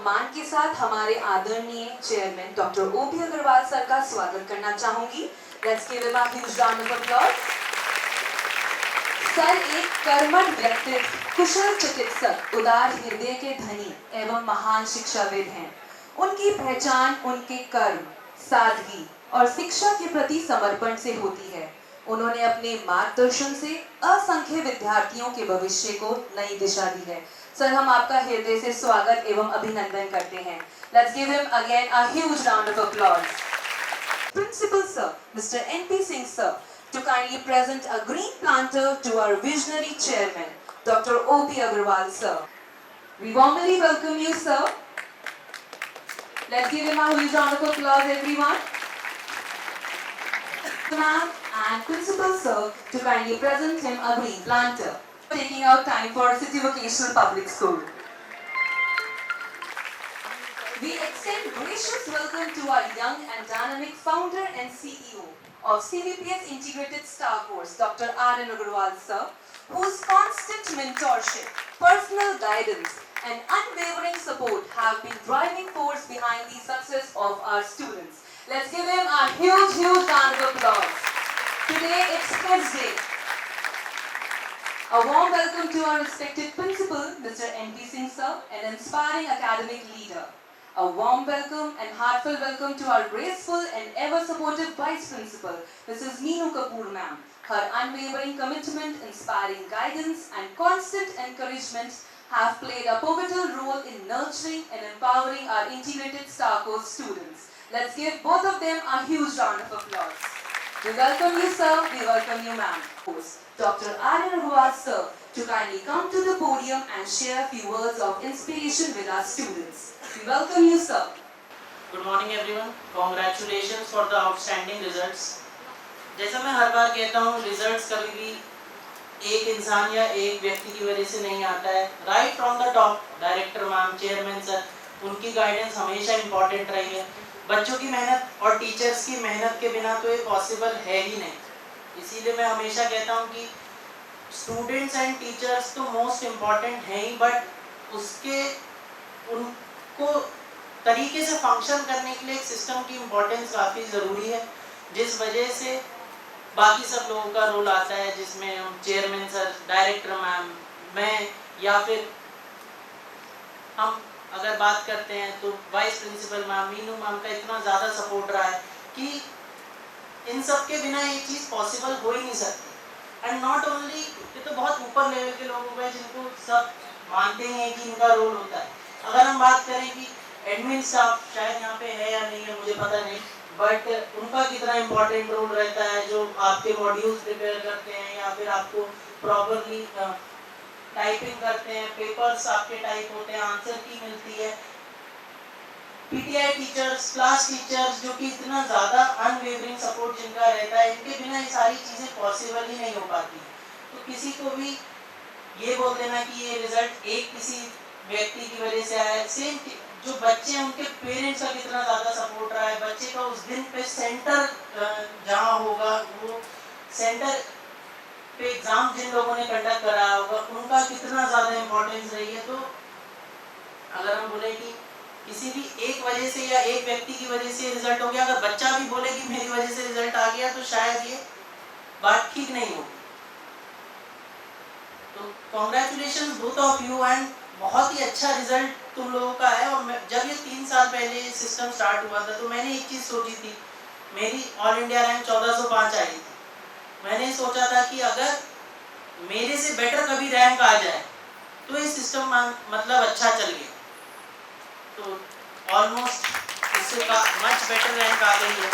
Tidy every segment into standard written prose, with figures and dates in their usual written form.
सम्मान के साथ हमारे आदरणीय chairman doctor OP Agarwal sir का स्वागत करना चाहूंगी। Let's give him a huge round of applause. Sir एक कर्मठ व्यक्तित्व, कुशल चिकित्सक, उदार हृदय के धनी एवं महान शिक्षाविद हैं। उनकी पहचान उनके कर्म, सादगी और शिक्षा के प्रति समर्पण से होती है। उन्होंने अपने मार्गदर्शन से असंख्य विद्यार्थियों के भविष्य को नई दिशा दी है। सर हम आपका हृदय से स्वागत एवं अभिनंदन करते हैं। Let's give him again a huge round of applause. Principal Sir, Mr. N.P. Singh Sir, to kindly present a green planter to our visionary chairman, Dr. O.P. Agarwal Sir. We warmly welcome you, sir. Let's give him a huge round of applause, everyone. Ma'am and Principal Sir, to kindly present him a green planter, taking out time for City Vocational Public School. We extend gracious welcome to our young and dynamic founder and CEO of CVPS Integrated Star Course, Dr. R.N. Agarwal Sir, whose constant mentorship, personal guidance, and unwavering support have been driving force behind the success of our students. Let's give him a huge round of applause. Today it's Quiz Day. A warm welcome to our respected principal, Mr. N.P. Singh Sir, an inspiring academic leader. A warm welcome and heartfelt welcome to our graceful and ever supportive Vice Principal, Mrs. Meenu Kapoor Ma'am. Her unwavering commitment, inspiring guidance, and constant encouragement have played a pivotal role in nurturing and empowering our integrated Star Course students. Let's give both of them a huge round of applause. We welcome you, sir. We welcome you, ma'am. Dr. R.N. Agarwal Sir, to kindly come to the podium and share a few words of inspiration with our students. We welcome you, sir. Good morning, everyone. Congratulations for the outstanding results. जैसा मैं हर बार कहता हूँ, results कभी भी एक इंसान या एक व्यक्ति की वजह से नहीं आता है। Right from the top, director ma'am, chairman sir, उनकी गाइडेंस हमेशा इम्पॉर्टेंट रही है। बच्चों की मेहनत और टीचर्स की मेहनत के बिना तो ये पॉसिबल है ही नहीं। इसीलिए मैं हमेशा कहता हूँ कि स्टूडेंट्स एंड टीचर्स तो मोस्ट इम्पॉर्टेंट हैं ही, बट उसके उनको तरीके से फंक्शन करने के लिए एक सिस्टम की इम्पोर्टेंस काफ़ी ज़रूरी है, जिस वजह से बाकी सब लोगों का रोल आता है, जिसमें चेयरमैन सर, डायरेक्टर मैम, मैं, या फिर हम अगर बात करते हैं तो vice principal ma'am, Meenu ma'am का इतना ज़्यादा सपोर्ट रहा है कि इन सब के बिना ये चीज़ पॉसिबल हो ही नहीं सकती। एंड नॉट ओनली, ये तो बहुत ऊपर लेवल के लोग हो गए जिनको सब मानते हैं कि इनका रोल होता है। अगर हम बात करें कि एडमिन स्टाफ शायद यहाँ पे है या नहीं है मुझे पता नहीं, बट उनका कितना इम्पोर्टेंट रोल रहता है, जो आपके मॉड्यूल्स प्रिपेयर करते हैं या फिर आपको प्रॉपरली टाइपिंग करते हैं, पेपर्स आपके टाइप होते हैं, आंसर की मिलती है। पीटीआई टीचर्स, क्लास टीचर्स, जो कि इतना ज़्यादा अनवेवरिंग सपोर्ट जिनका रहता है, इनके बिना ये सारी चीज़ें पॉसिबल ही नहीं हो पाती। तो किसी को भी ये बोल देना कि ये रिजल्ट एक किसी व्यक्ति की वजह से आया है, सेम जो बच्चे हैं उनके पेरेंट्स का कितना ज़्यादा सपोर्ट रहा है, बच्चे का उस दिन पे सेंटर जहाँ होगा, वो सेंटर पे एग्ज़ाम जिन लोगों ने कंडक्ट कराया होगा, उनका कितना ज़्यादा इम्पोर्टेंस रही है। तो अगर हम बोले कि किसी भी एक वजह से या एक व्यक्ति की वजह से रिजल्ट हो गया, अगर बच्चा भी बोले कि मेरी वजह से रिजल्ट आ गया, तो शायद ये बात ठीक नहीं होगी। तो congratulation both of you, and बहुत ही अच्छा रिजल्ट तुम लोगों का है। और जब ये 3 साल पहले सिस्टम स्टार्ट हुआ था, तो मैंने एक चीज़ सोची थी, मेरी ऑल इंडिया रैंक 1405 आई थी। मैंने सोचा था कि अगर मेरे से बेटर कभी रैंक आ जाए तो ये सिस्टम मतलब अच्छा चल गया। तो ऑलमोस्ट इससे का मच बेटर रैंक आ गई है।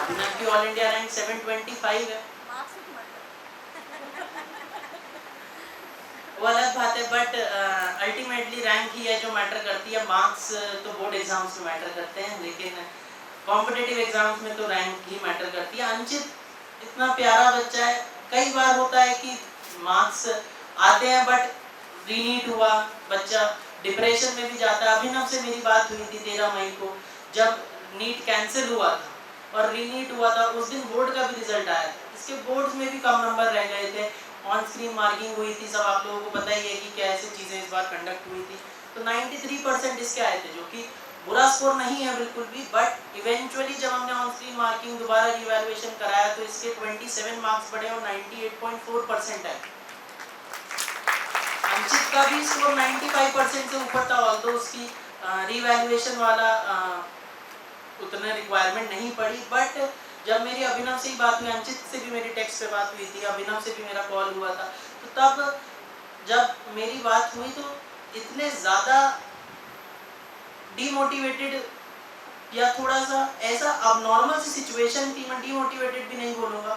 अभिनव की ऑल इंडिया रैंक 725 है, वो अलग बात है, बट अल्टीमेटली रैंक ही है जो मैटर करती है। मार्क्स तो बोर्ड एग्जाम्स में मैटर करते हैं, लेकिन कॉम्पिटिटिव एग्जाम्स में तो रैंक ही मैटर करती है। अंचित इतना प्यारा बच्चा है, कई बार होता है कि मार्क्स आते हैं बट रीनीट हुआ, बच्चा डिप्रेशन में भी जाता है। अभिनव से मेरी बात हुई थी 13 मई को, जब नीट कैंसिल हुआ था और रीनीट हुआ था, उस दिन बोर्ड का भी रिजल्ट आया था। इसके बोर्ड्स में भी कम नंबर रह गए थे, ऑन स्क्रीन मार्किंग हुई थी, सब आप लोगों को पता ही है कि कैसे चीज़ें इस बार कंडक्ट हुई थी। तो 93% इसके आए थे, जो कि बुरा स्कोर नहीं है बिल्कुल भी, बट इवेंचुअली जब हमने ऑन स्क्रीन मार्किंग दोबारा रिवैल्यूएशन कराया तो इसके 27 मार्क्स बढ़े और 98.4% आए। अंशित का भी स्कोर 95% से ऊपर था, ऑल्दो उसकी रिवैल्यूएशन वाला उतना रिक्वायरमेंट नहीं पड़ी, बट जब मेरी अभिनव से ही बात हुई, अंशित से भी मेरी टेक्स्ट पे बात हुई थी, अभिनव से भी मेरा कॉल हुआ था, तो तब जब मेरी बात हुई तो इतने ज़्यादा डीमोटिवेटेड या थोड़ा सा ऐसा अबनॉर्मल सी सिचुएशन थी, मैं डीमोटिवेटेड भी नहीं बोलूँगा,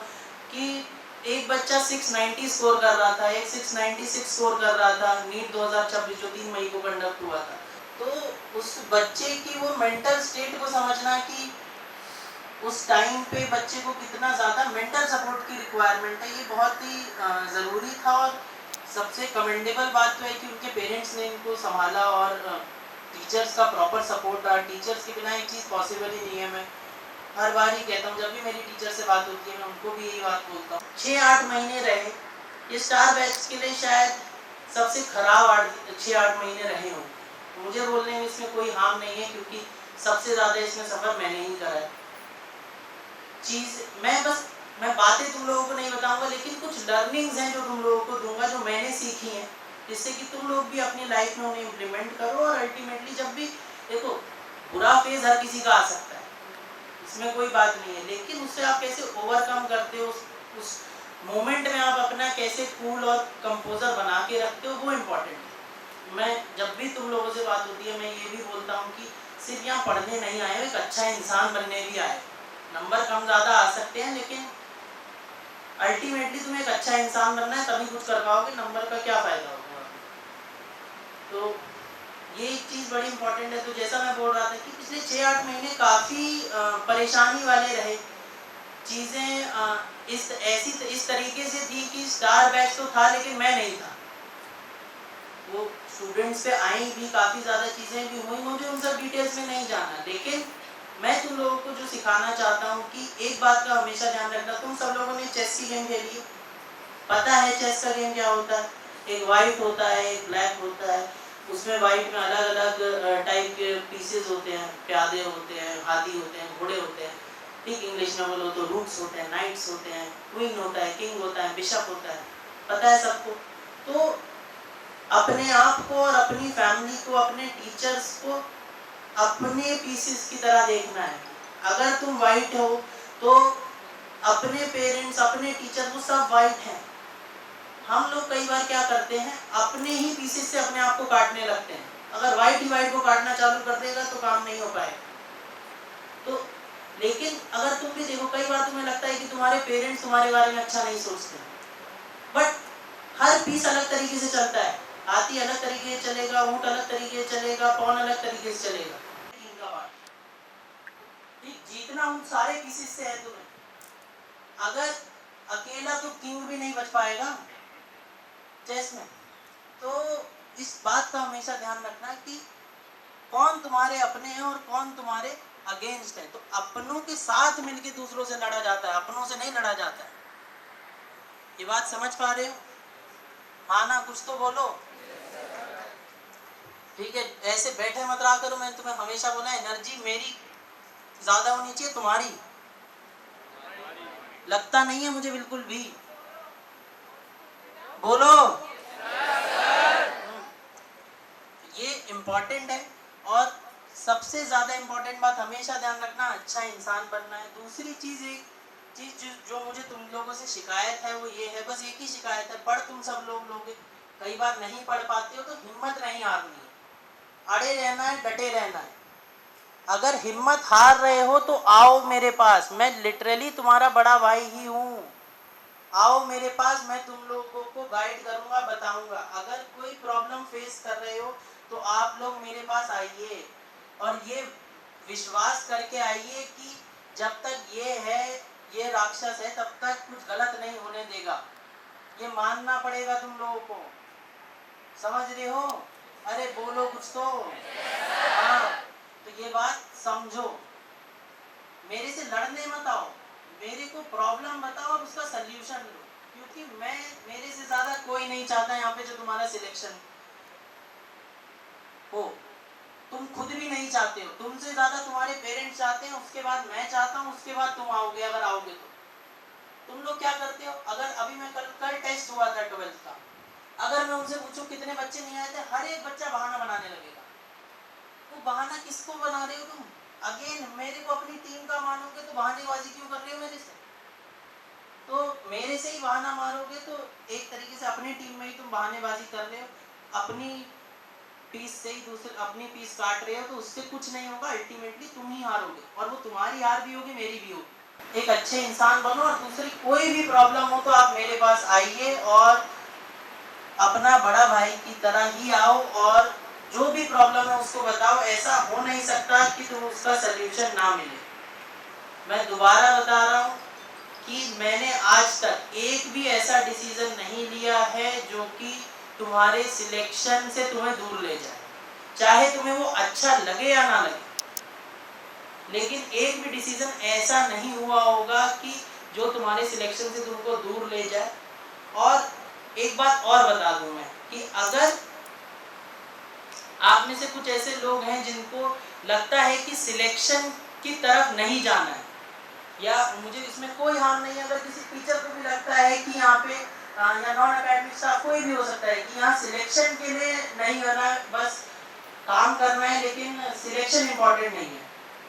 कि एक बच्चा 690 स्कोर कर रहा था, एक 696 स्कोर कर रहा था नीट 2026 जो 3 मई को कंडक्ट हुआ था। तो उस बच्चे की वो मेंटल स्टेट को समझना कि उस टाइम पे बच्चे को कितना ज़्यादा मेंटल सपोर्ट की रिक्वायरमेंट है, ये बहुत ही ज़रूरी था। और सबसे कमेंडेबल बात तो है कि उनके पेरेंट्स ने इनको संभाला और टीचर्स का प्रॉपर सपोर्ट था। टीचर्स के बिना एक चीज़ पॉसिबल ही नहीं है। मैं हर बार ही कहता हूँ, जब भी मेरी टीचर से बात होती है मैं उनको भी यही बात बोलता हूँ। 6-8 महीने रहे, ये स्टार बैच के लिए शायद सबसे खराब 6-8 महीने रहे हों। मुझे बोलने में इसमें कोई हार्म नहीं है, क्योंकि सबसे ज़्यादा इसमें सफ़र मैंने ही करा है। मैं बातें तुम लोगों को नहीं बताऊंगा, लेकिन कुछ लर्निंग्स हैं जो तुम लोगों को दूंगा, जो मैंने सीखी हैं, जिससे कि तुम लोग भी अपनी लाइफ में उन्हें इम्प्लीमेंट करो। और अल्टीमेटली जब भी देखो, बुरा फेज हर किसी का आ सकता है, इसमें कोई बात नहीं है, लेकिन उससे आप कैसे ओवरकम करते हो, उस मोमेंट में आप अपना कैसे कूल और कंपोजर बना के रखते हो, वो इम्पोर्टेंट है। मैं जब भी तुम लोगों से बात होती है मैं ये भी बोलता हूँ कि सिर्फ यहाँ पढ़ने नहीं आए, एक अच्छा इंसान बनने भी आए। नंबर कम ज़्यादा आ सकते हैं, लेकिन अल्टीमेटली तुम्हें एक अच्छा इंसान बनना है, तभी कुछ कर पाओगे, नंबर का क्या फ़ायदा होगा। तो ये एक चीज़ बड़ी इंपॉर्टेंट है। तो जैसा मैं बोल रहा था कि पिछले 6-8 महीने काफ़ी परेशानी वाले रहे। चीज़ें इस तरीके से थी कि स्टार बैच तो था, लेकिन मैं नहीं था। वो स्टूडेंट्स पे आई भी, काफ़ी ज़्यादा चीज़ें भी हुई, मुझे उन सब डिटेल्स में नहीं जाना, लेकिन मैं तुम लोगों को जो सिखाना चाहता हूँ कि एक बात का हमेशा ध्यान रखना। तुम सब लोगों ने चेस की गेम खेली है, पता है चेस का गेम क्या होता है। एक वाइट होता है, एक ब्लैक होता है, उसमें वाइट में अलग अलग टाइप के पीसेस होते हैं, प्यादे होते हैं, हाथी होते हैं, घोड़े होते हैं, ठीक इंग्लिश में बोलो तो रूक्स होते हैं, नाइट्स होते हैं, क्वीन होता है, किंग होता है, बिशप होता है, पता है सबको। तो अपने आप को और अपनी फैमिली को, अपने टीचर्स को अपने पीसेस की तरह देखना है। अगर तुम वाइट हो तो अपने पेरेंट्स, अपने टीचर, वो सब वाइट हैं। हम लोग कई बार क्या करते हैं, अपने ही पीसेस से अपने आप को काटने लगते हैं। अगर वाइट ही वाइट को काटना चालू कर देगा तो काम नहीं हो पाएगा। तो लेकिन अगर तुम भी देखो, कई बार तुम्हें लगता है कि तुम्हारे पेरेंट्स तुम्हारे बारे में अच्छा नहीं सोचते, बट हर पीस अलग तरीके से चलता है। हाथी अलग तरीके से चलेगा, ऊँट अलग तरीके से चलेगा, पौन अलग तरीके से चलेगा। जीतना उन सारे पीसेस से है तुम्हें। अगर अकेला तो किंग भी नहीं बच पाएगा चेस में। तो इस बात का हमेशा ध्यान रखना कि कौन तुम्हारे अपने हैं और कौन तुम्हारे अगेंस्ट है। तो अपनों के साथ मिलके दूसरों से लड़ा जाता है, अपनों से नहीं लड़ा जाता है। ये बात समझ पा रहे हो? हाँ ना, कुछ तो बोलो। ठीक है, ऐसे बैठे मत रहा करो। मैंने तुम्हें हमेशा बोला, एनर्जी मेरी ज्यादा होनी चाहिए, तुम्हारी लगता नहीं है मुझे बिल्कुल भी। बोलो। ये इम्पोर्टेंट है। और सबसे ज्यादा इम्पोर्टेंट बात हमेशा ध्यान रखना, अच्छा इंसान बनना है। दूसरी चीज, एक चीज जो मुझे तुम लोगों से शिकायत है वो ये है, बस एक ही शिकायत है, पढ़ तुम सब लोग लोगे, कई बार नहीं पढ़ पाते हो तो हिम्मत नहीं हारनी है, अड़े रहना है, डटे रहना है। अगर हिम्मत हार रहे हो तो आओ मेरे पास, मैं लिटरली तुम्हारा बड़ा भाई ही हूँ। आओ मेरे पास, मैं तुम लोगों को गाइड करूँगा, बताऊँगा। अगर कोई प्रॉब्लम फेस कर रहे हो तो आप लोग मेरे पास आइए, और ये विश्वास करके आइए कि जब तक ये है, ये राक्षस है, तब तक कुछ गलत नहीं होने देगा। ये मानना पड़ेगा तुम लोगों को, समझ रहे हो? अरे बोलो कुछ तो। हाँ, तो ये बात समझो, मेरे से लड़ने मत आओ, मेरे को प्रॉब्लम बताओ और उसका सल्यूशन लो, क्योंकि मेरे से ज़्यादा कोई नहीं चाहता यहाँ पे जो तुम्हारा सिलेक्शन हो, तुम खुद भी नहीं चाहते हो, तुमसे ज़्यादा तुम्हारे पेरेंट्स चाहते हैं, उसके बाद मैं चाहता हूँ, उसके बाद तुम आओगे अगर आओगे तो। तुम लोग क्या करते हो, अगर अभी मैं कल टेस्ट हुआ था 12th का, अगर मैं उनसे पूछूं कितने बच्चे नहीं आए थे, हर एक बच्चा बहाना बनाने लगेगा। वो बहाना किसको बना रहे हो तुम? अगेन मेरे को अपनी टीम का मानोगे तो बहानेबाजी क्यों कर रहे हो मेरे से? तो मेरे से ही बहाना मारोगे तो एक तरीके से अपनी टीम में ही तुम बहानेबाजी कर रहे हो, अपनी पीस से ही दूसरे अपनी पीस काट रहे हो, तो उससे कुछ नहीं होगा, अल्टीमेटली तुम ही हारोगे और वो तुम्हारी हार भी होगी, मेरी भी होगी। एक अच्छे इंसान बनो और दूसरी कोई भी प्रॉब्लम हो तो आप मेरे पास आइए और अपना बड़ा भाई की तरह ही आओ और जो भी प्रॉब्लम है उसको बताओ। ऐसा हो नहीं सकता कि तुम उसका सल्यूशन ना मिले। मैं दोबारा बता रहा हूँ कि मैंने आज तक एक भी ऐसा डिसीजन नहीं लिया है जो कि तुम्हारे सिलेक्शन से तुम्हें दूर ले जाए, चाहे तुम्हें वो अच्छा लगे या ना लगे, लेकिन एक भी डिसीजन ऐसा नहीं हुआ होगा कि जो तुम्हारे सिलेक्शन से तुमको दूर ले जाए। और एक बात और बता दूं मैं कि अगर आप में से कुछ ऐसे लोग हैं जिनको लगता है कि सिलेक्शन की तरफ नहीं जाना है, या मुझे इसमें कोई हार्म नहीं है अगर किसी टीचर को भी लगता है कि यहाँ पे या नॉन अकेडमिक स्टाफ कोई भी हो सकता है कि यहाँ सिलेक्शन के लिए नहीं होना है, बस काम करना है, लेकिन सिलेक्शन इम्पोर्टेंट नहीं है,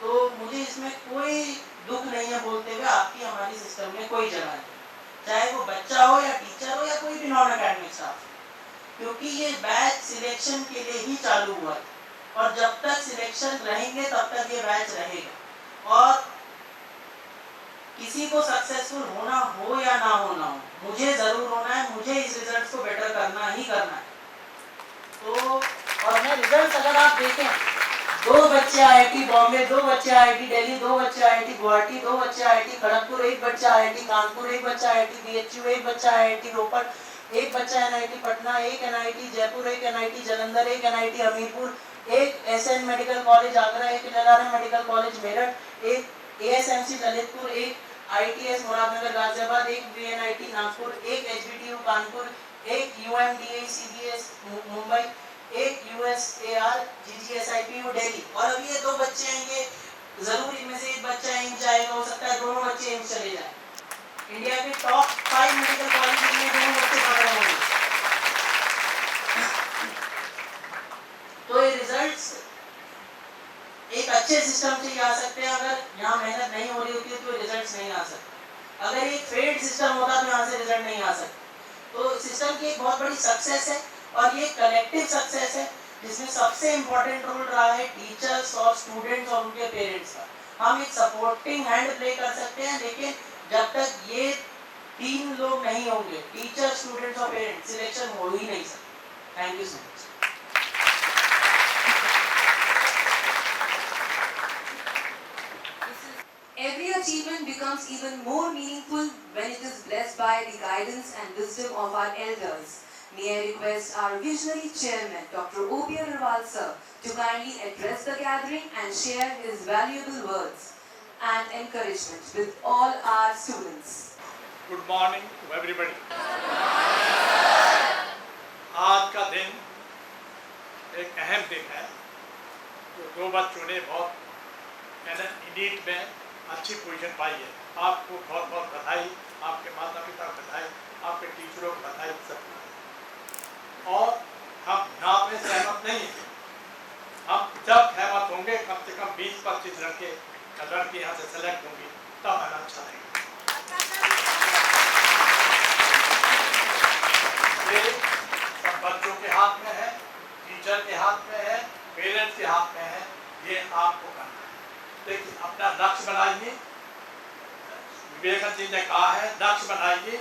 तो मुझे इसमें कोई दुख नहीं है बोलते हुए आपकी हमारी सिस्टम में कोई जगह नहीं, चाहे वो बच्चा हो या टीचर हो या कोई भी नॉन अकेडमिक स्टाफ, क्योंकि ये बैच सिलेक्शन के लिए ही चालू हुआ है और जब तक सिलेक्शन रहेंगे तब तक ये बैच रहेगा। और किसी को सक्सेसफुल होना हो या ना होना हो, मुझे जरूर होना है, मुझे इस रिजल्ट को बेटर करना ही करना है। तो और मैं रिजल्ट अगर आप देखें, 2 बच्चे IIT बॉम्बे, 2 बच्चे IIT दिल्ली, 2 बच्चे IIT गुवाहाटी, 2 बच्चे IIT खड़गपुर, 1 बच्चा IIT कानपुर, 1 बच्चा IIT BHU, 1 बच्चा IIT रोपड़, 1 बच्चा NIT Patna, 1 NIT Jaipur, 1 NIT Jalandhar, 1 NIT Hamirpur, 1 SN medical college Agra, 1 LRM medical college Meerut, 1 ASMC Lalitpur, 1 ITS Muradnagar Ghaziabad, 1 VNIT Nagpur, 1 HBTU Kanpur, 1 UMDA CBS Mumbai, 1 USAR GGSIPU Delhi. और अभी ये 2 बच्चे आएंगे, जरूर इनमें से एक बच्चा एम्स जाएगा, हो सकता है दोनों बच्चे एम्स चले जाए। इंडिया के टॉप 5 मेडिकल कॉलेज में दोनों बच्चे पढ़ रहे होंगे। तो ये रिजल्ट्स एक अच्छे सिस्टम से ही आ सकते हैं, अगर यहाँ मेहनत नहीं हो रही होती तो रिजल्ट्स नहीं आ सकते। अगर एक फेड सिस्टम होता तो यहाँ से रिजल्ट नहीं आ सकते। तो सिस्टम की एक बहुत बड़ी सक्सेस है और ये कलेक्टिव सक्सेस है जिसमें सबसे इम्पोर्टेंट रोल रहा है टीचर्स और स्टूडेंट्स और उनके पेरेंट्स का। हम एक सपोर्टिंग हैंड प्ले कर सकते हैं, लेकिन जब तक ये 3 लोग नहीं होंगे, टीचर, स्टूडेंट्स और पेरेंट्स, सिलेक्शन हो ही नहीं सकता। Thank you so much. Every achievement becomes even more meaningful when it is blessed by the guidance and wisdom of our elders. May I request our visionary chairman, Dr. O.P. Agarwal sir, to kindly address the gathering and share his valuable words and encouragement with all our students. Good morning to everybody. आज का दिन एक अहम दिन है। जो 2 बच्चों ने बहुत नीट में अच्छी पोजीशन पाई है, आपको बहुत बहुत बधाई, आपके माता पिता को बधाई, आपके टीचरों को बधाई, सबको। और हम यहाँ पे सहमत नहीं हैं। हम जब सहमत होंगे कम से कम 20-25 लड़के लड़की यहाँ से सेलेक्ट होंगी तब हमें अच्छा लगेगा। ये सब बच्चों के हाथ में है, टीचर के हाथ में है, पेरेंट्स के हाथ में है, ये आपको करना है। देखिए अपना लक्ष्य बनाइए, विवेकानंद जी ने कहा है लक्ष्य बनाइए,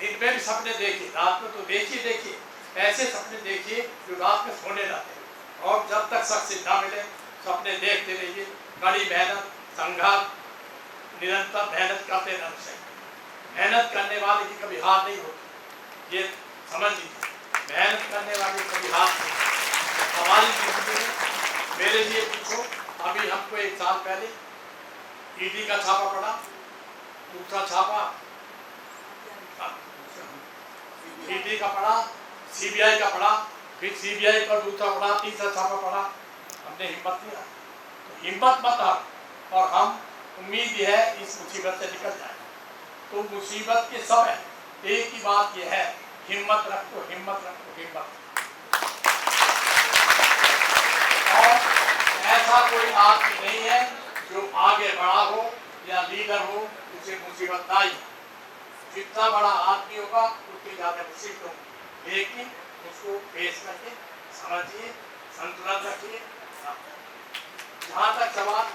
दिन में भी सपने देखिए, रात में तो देखिए, ऐसे सपने देखिए जो रात में सोने जाते हैं, और जब तक सक्सेस ना मिले सपने देखते रहिए। कड़ी मेहनत, संघर्ष, निरंतर मेहनत करते रहना चाहिए। मेहनत करने वाले की कभी हार नहीं होती, ये समझ लीजिए। मेहनत करने वाले कभी हार नहीं होती। हमारी जिंदगी में मेरे लिए पूछो, अभी हमको 1 साल पहले ईडी का छापा पड़ा, दूसरा छापा ईडी का पढ़ा, सीबीआई का पढ़ा, फिर सीबीआई पर दूसरा पढ़ा, तीसरा छापा पढ़ा। हमने हिम्मत किया, तो हिम्मत मत हार, और हम उम्मीद है इस मुसीबत से निकल जाए। तो मुसीबत के समय एक ही बात यह है, हिम्मत रखो, हिम्मत रखो, हिम्मत। और ऐसा कोई आदमी नहीं है जो आगे बढ़ा हो या लीडर हो उसे मुसीबत ना आई। जितना बड़ा आदमी होगा उतनी ज्यादा मुसीबत होगी, लेकिन उसको फेस करके समझिए, संतुलन रखिए। जहाँ तक सवाल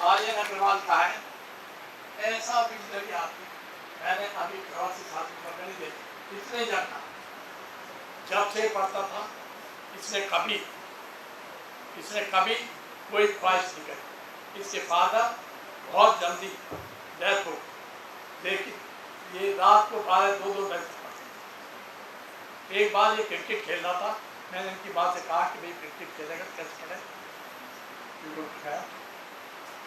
आर्यन अग्रवाल का है, ऐसा विजनरी आदमी मैंने अभी 84 साल की उम्र में नहीं देखा। इतने जानना, जब से पढ़ता था इसने कभी कोई ख्वाहिश नहीं करी। इसके फादर बहुत जल्दी डेथ हो, लेकिन ये रात को 12-2 बजे पढ़ते थे। एक बार ये क्रिकेट खेल रहा था, मैंने इनकी बात से कहा कि भाई क्रिकेट खेलेगा कैसे पढ़े,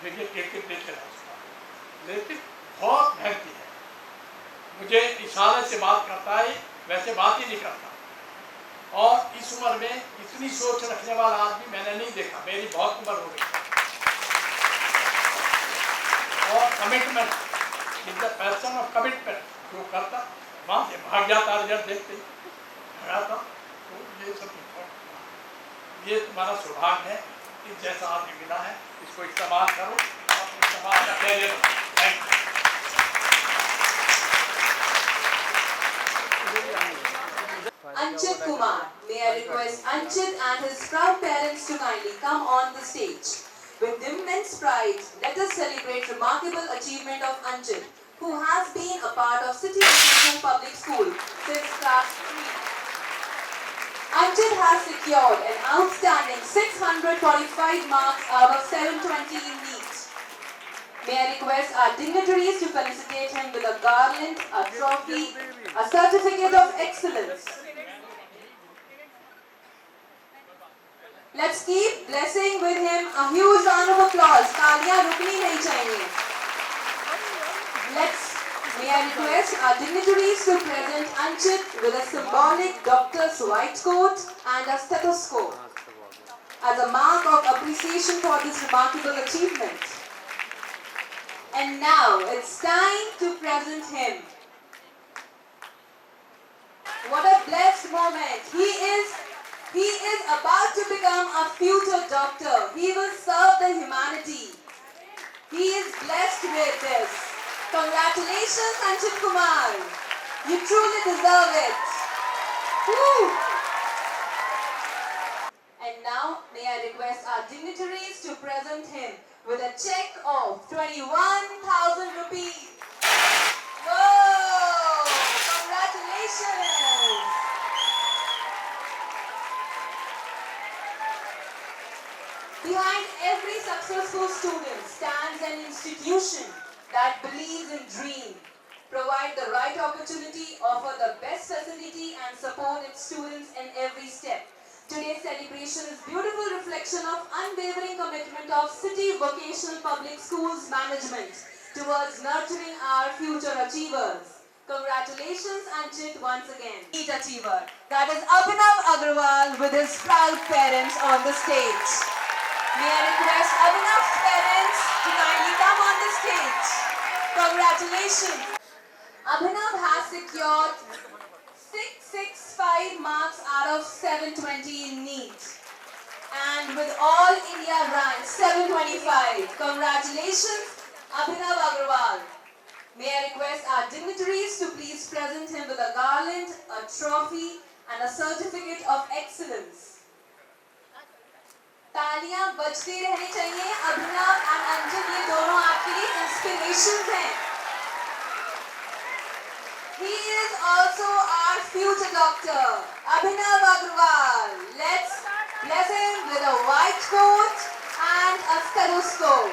फिर ये क्रिकेट नहीं खेला उसका, लेकिन बहुत मेहनती है। मुझे इशारे से बात करता है, वैसे बात ही नहीं करता। और इस उम्र में इतनी सोच रखने वाला आदमी मैंने नहीं देखा, मेरी बहुत उम्र हो गई। और commitment, in the person of commitment, जो करता वहाँ से भाग जाता, रिजल्ट देखते ही भगा था। तो ये सब ये तुम्हारा सौभाग्य है, इस जैसा आदमी मिला है, इसको इस्तेमाल करो, अपने समाज का career. Thank you. Anchit Kumar. May I request Anchit and his proud parents to kindly come on the stage. With immense pride, let us celebrate remarkable achievement of Anchit, who has been a part of City Vocational Public School since class 3. Anchit has secured an outstanding 645 marks out of 720 in NEET. May I request our dignitaries to felicitate him with a garland, a trophy, a certificate of excellence. Let's keep blessing with him. A huge round of applause. तालियां रुकनी नहीं चाहिए. May I request our dignitaries to present Anchit with a symbolic doctor's white coat and a stethoscope as a mark of appreciation for this remarkable achievement. And now it's time to present him. What a blessed moment. He is about to become a future doctor. He will serve the humanity. He is blessed with this. Congratulations, Anchit Kumar. You truly deserve it. Woo! And now, may I request our dignitaries to present him with a check of 21,000 rupees. Whoa! Congratulations! Behind every successful student stands an institution that believes in dream, provide the right opportunity, offer the best facility and support its students in every step. Today's celebration is beautiful reflection of unwavering commitment of City Vocational Public Schools management towards nurturing our future achievers. Congratulations, Anchit, once again. NEET achiever. That is Abhinav Agrawal with his proud parents on the stage. May I request Abhinav's parents to kindly come on the stage. Congratulations. Abhinav has secured 665 marks out of 720 in NEET. And with all India ranks, 725. Congratulations, Abhinav Agrawal. May I request our dignitaries to please present him with a garland, a trophy, and a certificate of excellence. तालियां बजती रहनी चाहिए. अभिनव और अंजन, ये दोनों आपके लिए inspirations हैं. He is also our future doctor, Abhinav Agrawal. Let's bless him with a white coat and a stethoscope.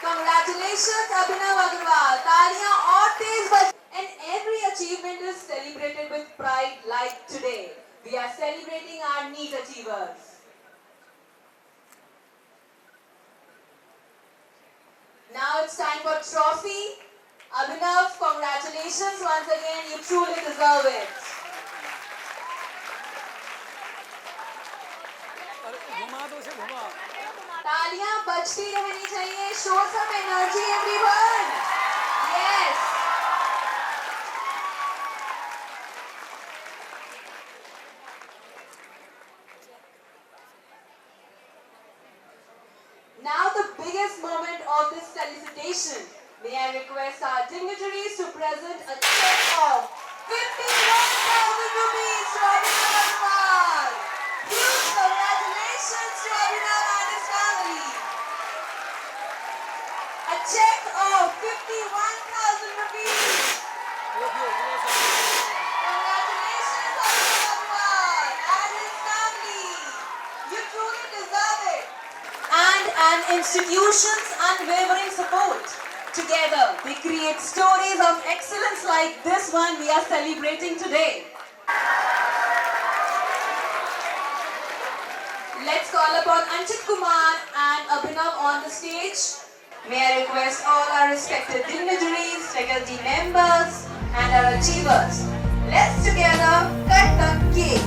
Congratulations, Abhinav Agrawal. तालियां और तेज बज. And every achievement is celebrated with pride like today. We are celebrating our NEET achievers. Now it's time for trophy Abhinav, congratulations once again. You truly deserve it. तालियां बजती रहनी चाहिए. Show some energy, everyone. Yes. Now the biggest moment of this felicitation. May I request our dignitaries to present a check of 51,000 rupees to Abhinav Agarwal. Huge congratulations to Abhinav and his family. A check of 51,000 rupees. Congratulations Abhinav Agarwal and his family. You truly deserve it. And an institution's unwavering support. Together, they create stories of excellence like this one we are celebrating today. Let's call upon Anchit Kumar and Abhinav on the stage. May I request all our respected dignitaries, faculty members, and our achievers. Let's together cut the cake.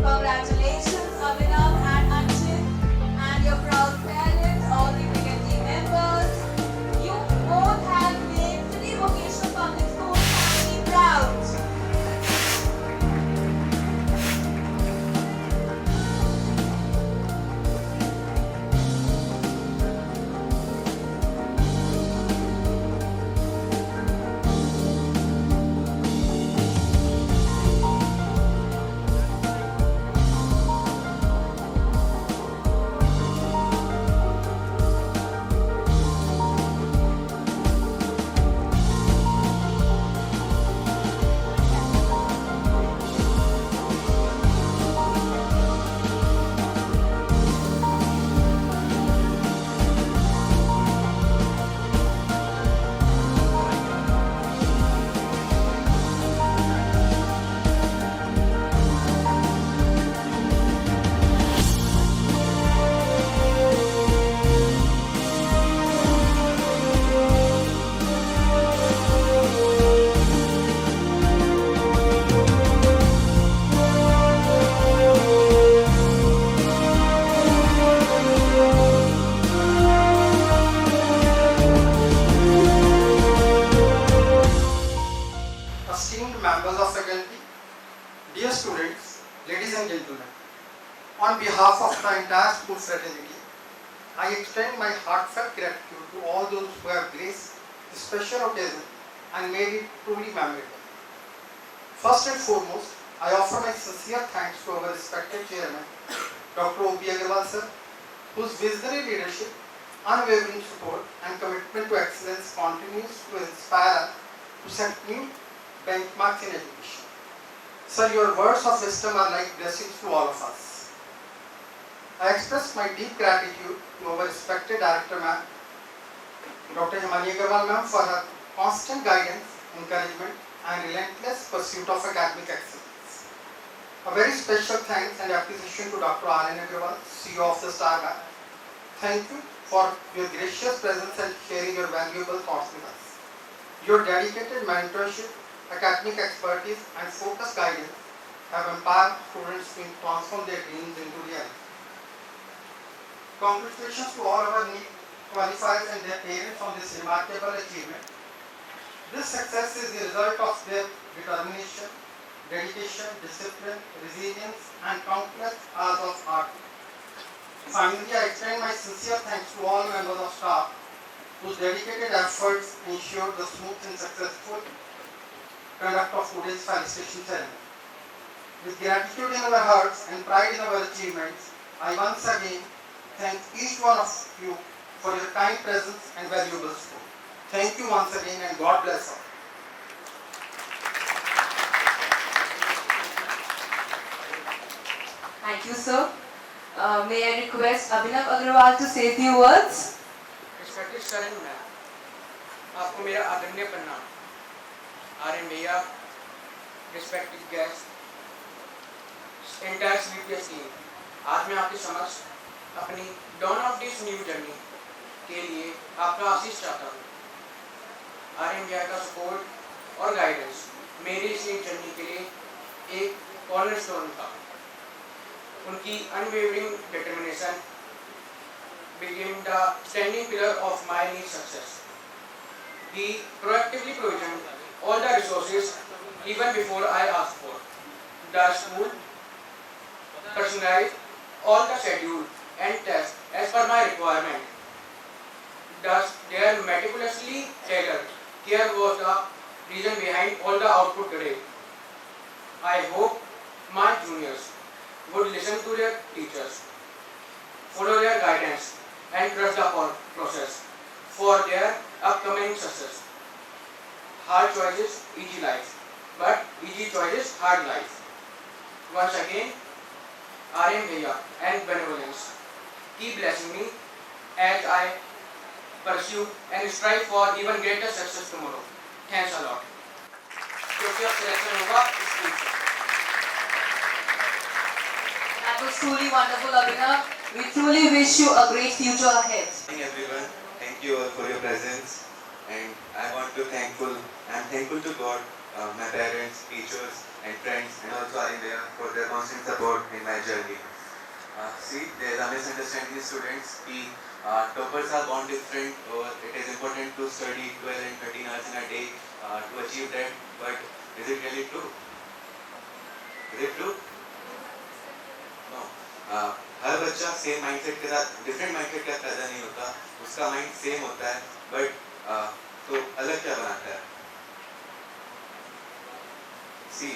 Congratulations, Abhinav and Anchit, and your proud parents, all the faculty members. You both have made City Vocational Public School family proud. Esteemed members of faculty, dear students, ladies and gentlemen, on behalf of the entire school fraternity, I extend my heartfelt gratitude to all those who have graced this special occasion and made it truly memorable. First and foremost, I offer my sincere thanks to our respected chairman, Dr. O.P. Agarwal sir, whose visionary leadership, unwavering support and commitment to excellence continues to inspire us to set new benchmarks in education. Sir, your words of wisdom are like blessings to all of us. I express my deep gratitude to our respected director ma'am, Dr. Himani Agarwal ma'am, for her constant guidance, encouragement and relentless pursuit of academic excellence. A very special thanks and appreciation to Dr. R.N. Agarwal, CEO of the Star Bank. Thank you for your gracious presence and sharing your valuable thoughts with us. Your dedicated mentorship, academic expertise and focused guidance have empowered students to transform their dreams into reality. Congratulations to all our NEET qualifiers and their parents on this remarkable achievement. This success is the result of their determination, dedication, discipline, resilience and countless hours of hard work. Finally, I extend my sincere thanks to all members of staff whose dedicated efforts ensured the smooth and successful conduct of today's felicitation ceremony. With gratitude in our hearts and pride in our achievements, I once again thank each one of you for your kind presence and valuable support. Thank you once again and God bless all. Thank you, sir. May I request Abhinav Agrawal to say a few words? Respected sir and ma'am, आपको मेरा आदरणीय प्रणाम। आर्यन भैया, respected guest, entire CPS team, आज मैं आपके समक्ष अपनी dawn of this new journey के लिए आपका आशीष चाहता हूँ। आर्यन भैया का सपोर्ट और गाइडेंस मेरी इस जर्नी के लिए एक कॉर्नरस्टोन था। उनकी unwavering determination became the standing pillar of my new success. He proactively provisioned all the resources even before I asked for. The school personalized all the schedule and tests as per my requirement. Thus, their meticulously tailored care was the reason behind all the output today. I hope my juniors would listen to their teachers, follow their guidance, and trust the process for their upcoming success. Hard choices, easy life, but easy choices, hard life. Once again, Aryan Bhaiya and benevolence, keep blessing me as I pursue and strive for even greater success tomorrow. Thanks a lot. क्योंकि अब selection होगा school से। That was truly wonderful, Abhinav. We truly wish you a great future ahead. Good morning everyone. Thank you all for your presence, and I'm thankful to God, my parents, teachers and friends, and also India for their constant support in my journey. See, there is a misunderstanding in students that toppers are born different, or it is important to study 12 and 13 hours in a day to achieve that, but is it really true? Is it true? No. हर बच्चा same mindset के साथ different mindset का पैदा नहीं होता, उसका mind same होता है, बट तो अलग क्या बनाता है? सी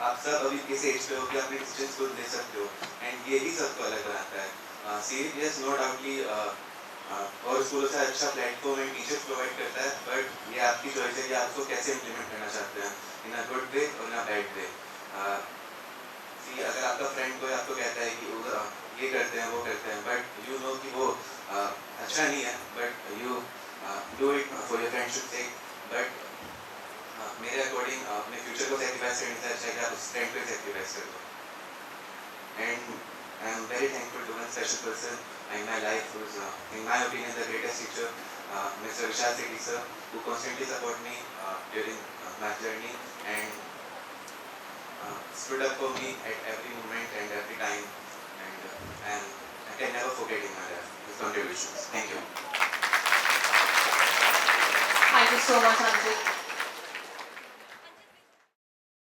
आप सब अभी किस एज पे हो कि अपने डिसीजंस खुद ले सकते हो, एंड यही सबको अलग बनाता है। सीरियस नो डाउटली और स्कूलों से अच्छा प्लेटफॉर्म एंड टीचर्स प्रोवाइड करता है, बट ये आपकी चॉइस है कि आप उसको कैसे इम्प्लीमेंट करना चाहते हैं, इन अ गुड वे और इन अ बैड वे। अगर आपका फ्रेंड कोई आपको कहता है कि ये करते हैं वो करते हैं, बट यू नो कि वो अच्छा नहीं है, but you do it for your friendship sake, but मेरे अकॉर्डिंग अपने फ्यूचर को सेक्रीफाइस करने से अच्छा है कि आप उस फ्रेंड को सेक्रीफाइस कर दो। And I am very thankful to one special person in my life who's in my opinion the greatest teacher, Mr. Vishal Sethi sir, who constantly support me during my journey and stood up for me at every moment and every time, and I can never forget in my life his contributions. Thank you. Thank you so much, Anjit.